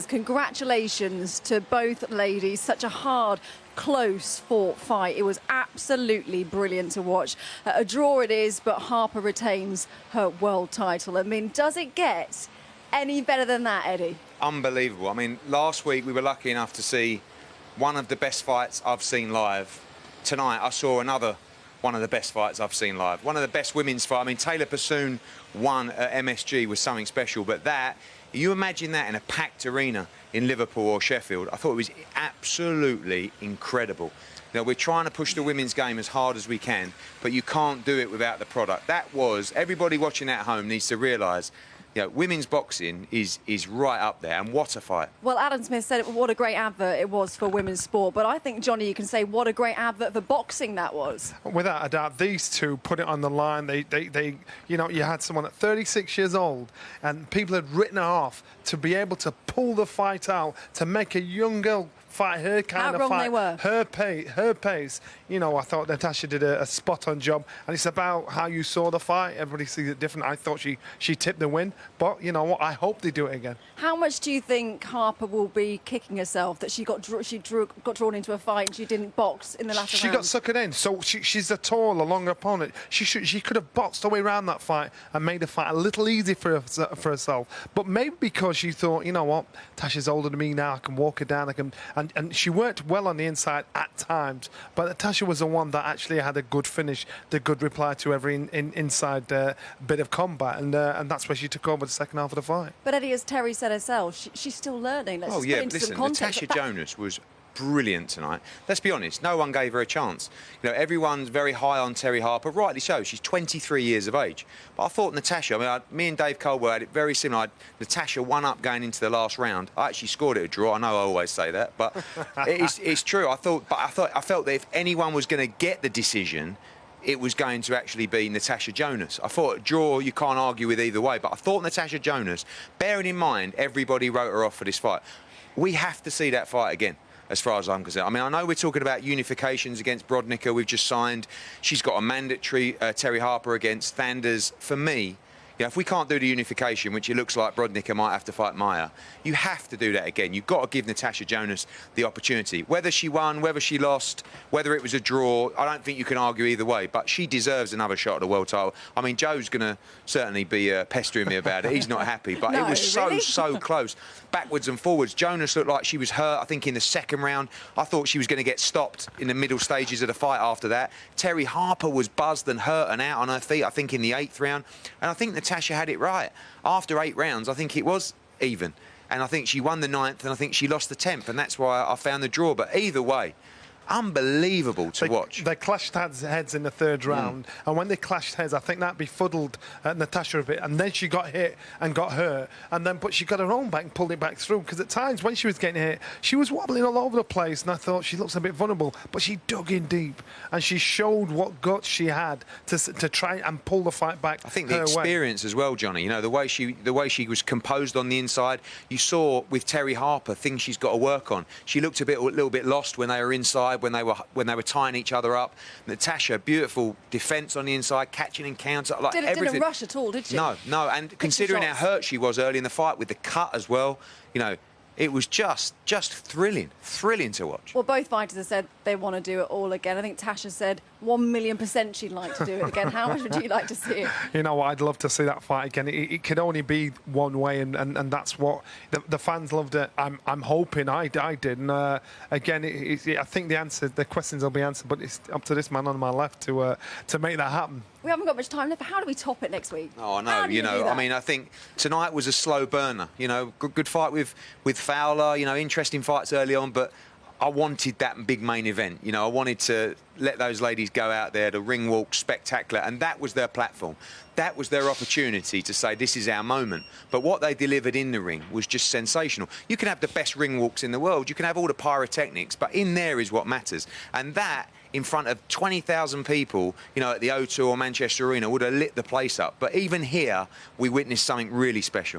Congratulations to both ladies. Such a hard, close-fought fight. It was absolutely brilliant to watch. A draw it is, but Harper retains her world title. I mean, does it get any better than that, Eddie? Unbelievable. I mean, last week we were lucky enough to see one of the best fights I've seen live. Tonight I saw another one of the best fights I've seen live. One of the best women's fights. I mean, Taylor Pursoon won at MSG was something special, but that, you imagine that in a packed arena in Liverpool or Sheffield, I thought it was absolutely incredible. You know, we're trying to push the women's game as hard as we can, but you can't do it without the product. That was, everybody watching at home needs to realise, you know, women's boxing is right up there, and what a fight. Well, Adam Smith said what a great advert it was for women's sport, but I think, Johnny, you can say what a great advert for boxing that was. Without a doubt, these two put it on the line. They you know, you had someone at 36 years old, and people had written her off to be able to pull the fight out, to make a young girl fight her kind of fight, they were. her pace. You know, I thought Natasha did a spot-on job, and it's about how you saw the fight. Everybody sees it different. I thought she tipped the win, but you know what? I hope they do it again. How much do you think Harper will be kicking herself that she got drawn into a fight and she didn't box in the last round? She got suckered in, so she's a taller, longer opponent. She could have boxed her way around that fight and made the fight a little easy for herself. But maybe because she thought, you know what, Tasha's older than me now, I can walk her down, I can, and she worked well on the inside at times, but Natasha was the one that actually had a good finish, the good reply to every inside bit of combat, and that's where she took over the second half of the fight. But Eddie, as Terry said herself, she's still learning. Let's just put into some context. Tasha Jonas was brilliant tonight. Let's be honest, no one gave her a chance. You know, everyone's very high on Terri Harper, rightly so. She's 23 years of age. But I thought Natasha, I mean, me and Dave Caldwell had it very similar. Natasha won up going into the last round. I actually scored it a draw. I know I always say that, but it's true. I felt that if anyone was going to get the decision, it was going to actually be Natasha Jonas. I thought a draw, you can't argue with either way, but I thought Natasha Jonas, bearing in mind everybody wrote her off for this fight, we have to see that fight again, as far as I'm concerned. I mean, I know we're talking about unifications against Brodnicka. We've just signed. She's got a mandatory Terri Harper against Thanders. For me, you know, if we can't do the unification, which it looks like Brodnicka might have to fight Maya, you have to do that again. You've got to give Natasha Jonas the opportunity. Whether she won, whether she lost, whether it was a draw, I don't think you can argue either way, but she deserves another shot at the world title. I mean, Joe's going to certainly be pestering me about it. He's not happy, but No, it was really? so close. Backwards and forwards. Jonas looked like she was hurt, I think, in the second round. I thought she was going to get stopped in the middle stages of the fight after that. Terri Harper was buzzed and hurt and out on her feet, I think, in the 8th round. And I think Natasha had it right. After 8 rounds, I think it was even. And I think she won the 9th, and I think she lost the 10th, and that's why I found the draw. But either way, unbelievable to watch. They clashed heads in the 3rd round, and when they clashed heads, I think that befuddled Natasha a bit, and then she got hit and got hurt, but she got her own back and pulled it back through, because at times when she was getting hit, she was wobbling all over the place, and I thought she looks a bit vulnerable, but she dug in deep, and she showed what guts she had to try and pull the fight back. I think the experience as well, Johnny. You know, the way she was composed on the inside. You saw with Terri Harper things she's got to work on. She looked a little bit lost when they were inside, when they were tying each other up. Natasha, beautiful defence on the inside, catching and counter, like everything. Didn't rush at all, did she? No, and considering how hurt she was early in the fight with the cut as well, you know, it was just thrilling to watch. Well, both fighters have said they want to do it all again. I think Tasha said 1,000,000% she'd like to do it again. How much would you like to see it? You know what, I'd love to see that fight again. It could only be one way, and that's what the fans loved it. I'm hoping I did. And again, I think the questions will be answered, but it's up to this man on my left to make that happen. We haven't got much time left. How do we top it next week? Oh, I know. You know, I mean, I think tonight was a slow burner. You know, good fight with Fowler. You know, interesting fights early on, but I wanted that big main event. You know, I wanted to let those ladies go out there, the ring walk spectacular, and that was their platform. That was their opportunity to say, this is our moment. But what they delivered in the ring was just sensational. You can have the best ring walks in the world, you can have all the pyrotechnics, but in there is what matters. And that, in front of 20,000 people, you know, at the O2 or Manchester Arena, would have lit the place up. But even here, we witnessed something really special.